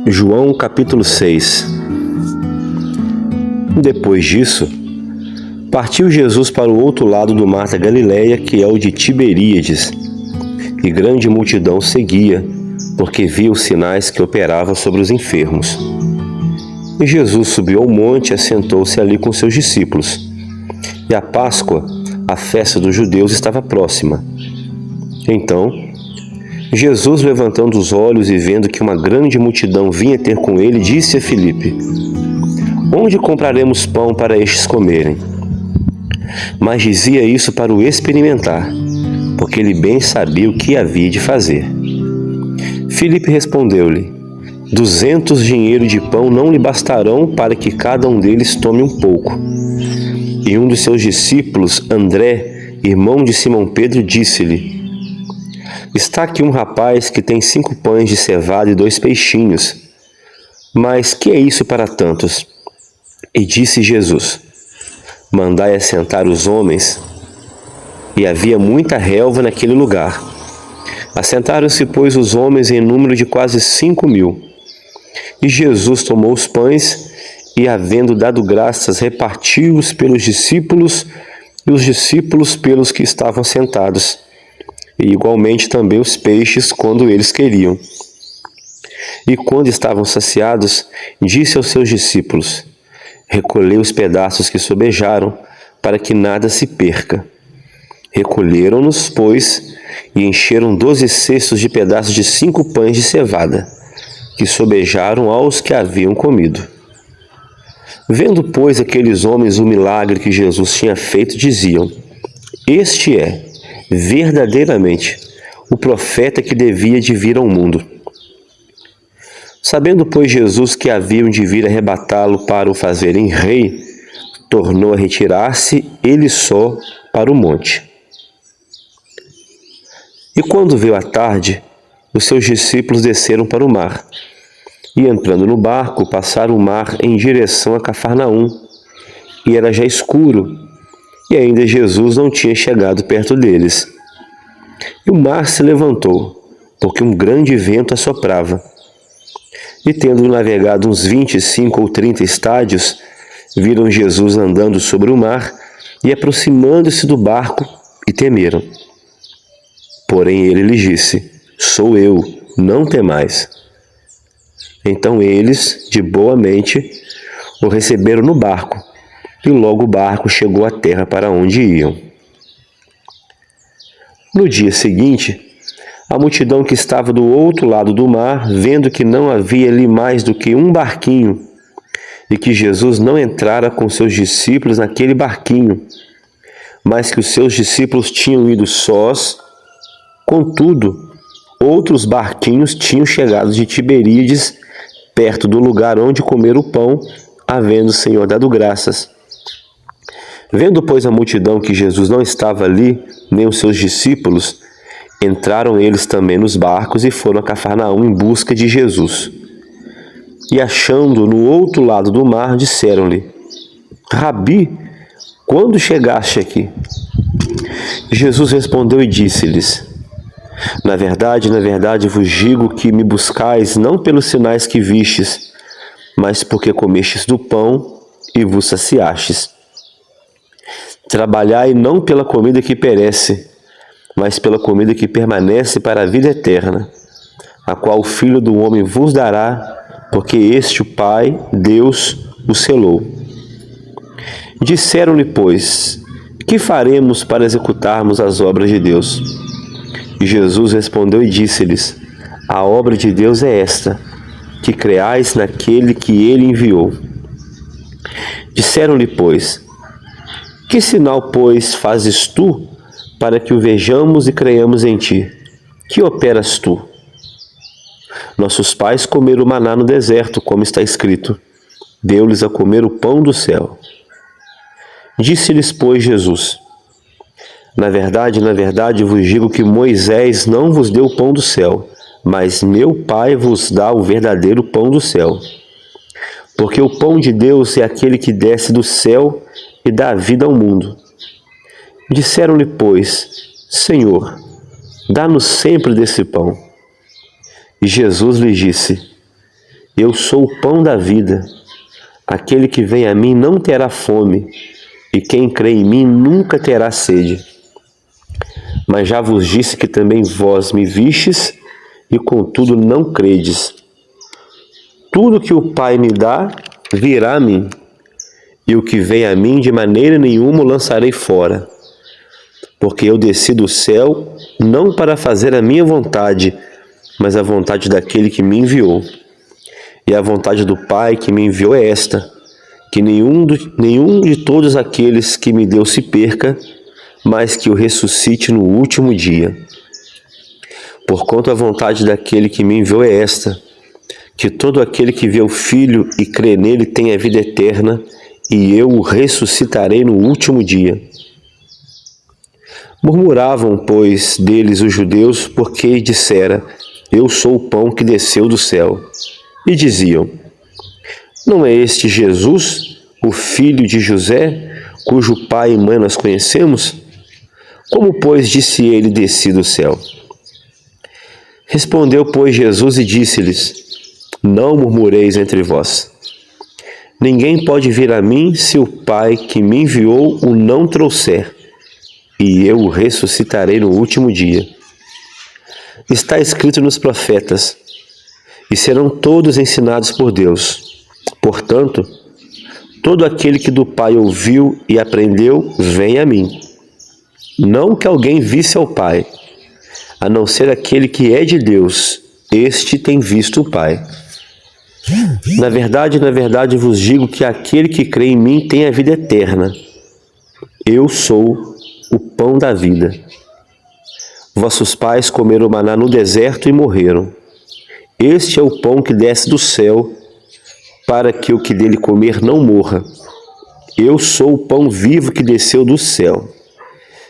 João capítulo 6. Depois disso, partiu Jesus para o outro lado do mar da Galileia, que é o de Tiberíades, e grande multidão o seguia, porque via os sinais que operava sobre os enfermos. E Jesus subiu ao monte e assentou-se ali com seus discípulos. E a Páscoa, a festa dos judeus, estava próxima. Então, Jesus, levantando os olhos e vendo que uma grande multidão vinha ter com ele, disse a Filipe: Onde compraremos pão para estes comerem? Mas dizia isso para o experimentar, porque ele bem sabia o que havia de fazer. Filipe respondeu-lhe: 200 dinheiros de pão não lhe bastarão para que cada um deles tome um pouco. E um dos seus discípulos, André, irmão de Simão Pedro, disse-lhe: Está aqui um rapaz que tem 5 pães de cevada e 2 peixinhos. Mas que é isso para tantos? E disse Jesus: Mandai assentar os homens. E havia muita relva naquele lugar. Assentaram-se, pois, os homens em número de quase 5.000. E Jesus tomou os pães e, havendo dado graças, repartiu-os pelos discípulos e os discípulos pelos que estavam sentados. E igualmente também os peixes, quando eles queriam. E quando estavam saciados, disse aos seus discípulos: Recolhei os pedaços que sobejaram, para que nada se perca. Recolheram-nos, pois, e encheram 12 cestos de pedaços de 5 pães de cevada, que sobejaram aos que haviam comido. Vendo, pois, aqueles homens o milagre que Jesus tinha feito, diziam: Este é, verdadeiramente, o profeta que devia de vir ao mundo. Sabendo, pois, Jesus que haviam de vir arrebatá-lo para o fazerem rei, tornou a retirar-se, ele só, para o monte. E quando veio a tarde, os seus discípulos desceram para o mar, e entrando no barco, passaram o mar em direção a Cafarnaum, e era já escuro, e ainda Jesus não tinha chegado perto deles. E o mar se levantou, porque um grande vento assoprava. E tendo navegado uns 25 ou 30 estádios, viram Jesus andando sobre o mar e aproximando-se do barco, e temeram. Porém ele lhes disse: Sou eu, não temais. Então eles, de boa mente, o receberam no barco, e logo o barco chegou à terra para onde iam. No dia seguinte, a multidão que estava do outro lado do mar, vendo que não havia ali mais do que um barquinho, e que Jesus não entrara com seus discípulos naquele barquinho, mas que os seus discípulos tinham ido sós, contudo, outros barquinhos tinham chegado de Tiberíades, perto do lugar onde comer o pão, havendo o Senhor dado graças. Vendo, pois, a multidão que Jesus não estava ali, nem os seus discípulos, entraram eles também nos barcos e foram a Cafarnaum em busca de Jesus. E achando-o no outro lado do mar, disseram-lhe: Rabi, quando chegaste aqui? Jesus respondeu e disse-lhes: na verdade, vos digo que me buscais não pelos sinais que vistes, mas porque comestes do pão e vos saciastes. Trabalhai não pela comida que perece, mas pela comida que permanece para a vida eterna, a qual o Filho do Homem vos dará, porque este o Pai, Deus, o selou. Disseram-lhe, pois: que faremos para executarmos as obras de Deus? E Jesus respondeu e disse-lhes: a obra de Deus é esta, que creais naquele que ele enviou. Disseram-lhe, pois: que sinal, pois, fazes tu, para que o vejamos e creiamos em ti? Que operas tu? Nossos pais comeram o maná no deserto, como está escrito: deu-lhes a comer o pão do céu. Disse-lhes, pois, Jesus: na verdade, vos digo que Moisés não vos deu o pão do céu, mas meu Pai vos dá o verdadeiro pão do céu. Porque o pão de Deus é aquele que desce do céu e dá vida ao mundo. Disseram-lhe, pois: Senhor, dá-nos sempre desse pão. E Jesus lhe disse: Eu sou o pão da vida. Aquele que vem a mim não terá fome, e quem crê em mim nunca terá sede. Mas já vos disse que também vós me vistes, e contudo não credes. Tudo que o Pai me dá virá a mim, e o que vem a mim de maneira nenhuma o lançarei fora. Porque eu desci do céu não para fazer a minha vontade, mas a vontade daquele que me enviou. E a vontade do Pai que me enviou é esta: que nenhum de todos aqueles que me deu se perca, mas que o ressuscite no último dia. Porquanto a vontade daquele que me enviou é esta: que todo aquele que vê o Filho e crê nele tenha vida eterna, e eu o ressuscitarei no último dia. Murmuravam, pois, deles os judeus, porque dissera: Eu sou o pão que desceu do céu. E diziam: Não é este Jesus, o filho de José, cujo pai e mãe nós conhecemos? Como, pois, disse ele: Desci do céu? Respondeu, pois, Jesus e disse-lhes: Não murmureis entre vós. Ninguém pode vir a mim se o Pai que me enviou o não trouxer, e eu o ressuscitarei no último dia. Está escrito nos profetas: E serão todos ensinados por Deus. Portanto, todo aquele que do Pai ouviu e aprendeu, vem a mim. Não que alguém visse ao Pai, a não ser aquele que é de Deus, este tem visto o Pai. Na verdade vos digo que aquele que crê em mim tem a vida eterna. Eu sou o pão da vida. Vossos pais comeram maná no deserto e morreram. Este é o pão que desce do céu, para que o que dele comer não morra. Eu sou o pão vivo que desceu do céu.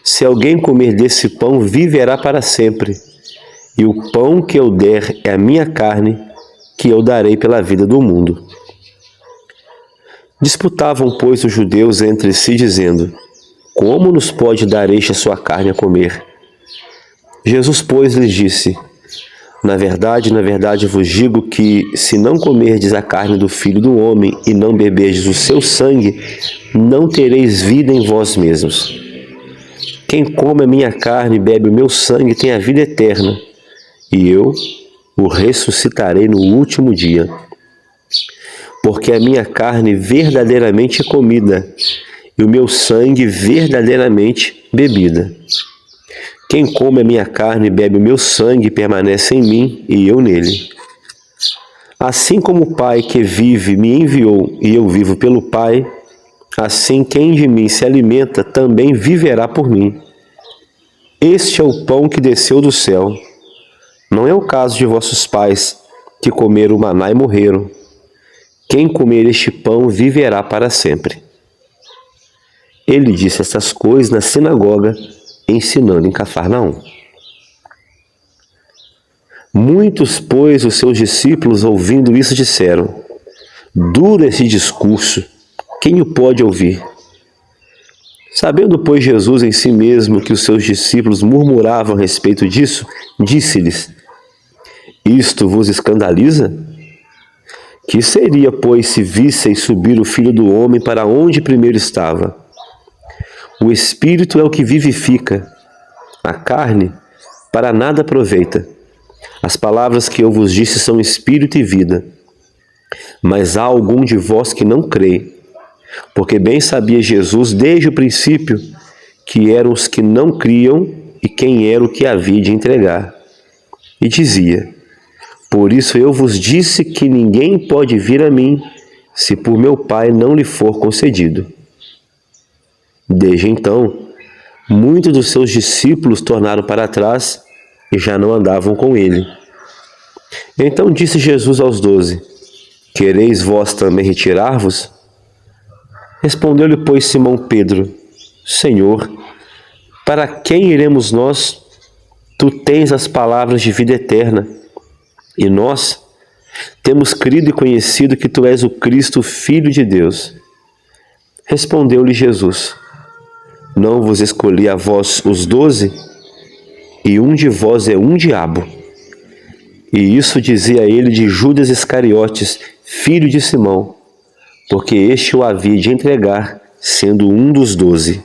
Se alguém comer desse pão, viverá para sempre. E o pão que eu der é a minha carne, que eu darei pela vida do mundo. Disputavam, pois, os judeus entre si, dizendo: Como nos pode dar este a sua carne a comer? Jesus, pois, lhes disse: Na verdade vos digo que, se não comerdes a carne do Filho do Homem e não beberdes o seu sangue, não tereis vida em vós mesmos. Quem come a minha carne e bebe o meu sangue tem a vida eterna, e eu o ressuscitarei no último dia. Porque a minha carne verdadeiramente é comida, e o meu sangue verdadeiramente bebida. Quem come a minha carne e bebe o meu sangue permanece em mim e eu nele. Assim como o Pai que vive me enviou e eu vivo pelo Pai, assim quem de mim se alimenta também viverá por mim. Este é o pão que desceu do céu. Não é o caso de vossos pais, que comeram o maná e morreram. Quem comer este pão viverá para sempre. Ele disse essas coisas na sinagoga, ensinando em Cafarnaum. Muitos, pois, os seus discípulos, ouvindo isso, disseram: Duro esse discurso, quem o pode ouvir? Sabendo, pois, Jesus em si mesmo que os seus discípulos murmuravam a respeito disso, disse-lhes: Isto vos escandaliza? Que seria, pois, se visseis subir o Filho do Homem para onde primeiro estava? O Espírito é o que vivifica, a carne para nada aproveita. As palavras que eu vos disse são espírito e vida. Mas há algum de vós que não crê, porque bem sabia Jesus desde o princípio que eram os que não criam e quem era o que havia de entregar. E dizia: Por isso eu vos disse que ninguém pode vir a mim, se por meu Pai não lhe for concedido. Desde então, muitos dos seus discípulos tornaram para trás e já não andavam com ele. Então disse Jesus aos 12: Quereis vós também retirar-vos? Respondeu-lhe, pois, Simão Pedro: Senhor, para quem iremos nós? Tu tens as palavras de vida eterna, e nós temos crido e conhecido que tu és o Cristo, o Filho de Deus. Respondeu-lhe Jesus: Não vos escolhi a vós os 12? E um de vós é um diabo. E isso dizia ele de Judas Iscariotes, filho de Simão, porque este o havia de entregar, sendo um dos 12.